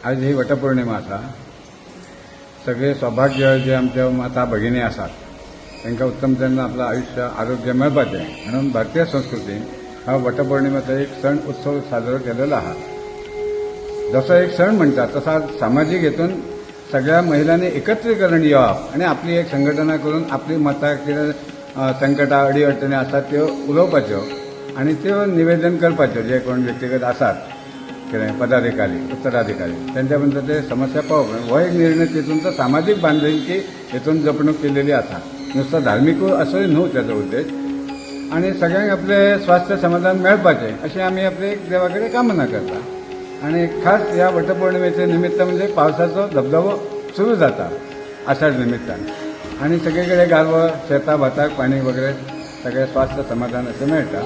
आज ही वटपौर्णिमा आसा. सगळे सौभाग्य जे आमच्या माता भगिनी आसात तांकां उत्तम तेन्ना आपलं आयुष्य आरोग्य मेळपाचें म्हणून भारतीय संस्कृतीन हा वटपौर्णिमेचो एक सण उत्सव साजरो केलेलो आहा. जसो एक सण म्हणटा तसा सामाजिक हेतून सगळ्या महिलांनी एकत्रीकरण येवप आणि आपली एक संघटना करून आपली मतां कितें संकटां अडी अडचणी आसात त्यो उलोवपाच्यो आणि त्यो निवेदन करपाच्यो जे कोण व्यक्तिगत आसात कितें पदाधिकारी उत्तराधिकारी त्यांच्या बद्दल ते समस्या पळोवप हो एक निर्णय तितून तर सामाजिक बांधिलकी हेतून जपणूक केलेली आसा. नुसतं धार्मिकूय असोय न्हू त्याचो उद्देश. आणि सगळ्यांक आपले स्वास्थ्य समाधान मेळपाचें अशी आमी आपले एक देवा कडेन कामना करता. आणि खास ह्या वटपौर्णिमेचे निमित्त म्हणजे पावसाचो धबधबो सुरू जाता आषाढ निमित्तान आणि सगळीकडे गारवो शेता भाताक पाणी वगैरे सगळे स्वास्थ्य समाधान असे मेळटा.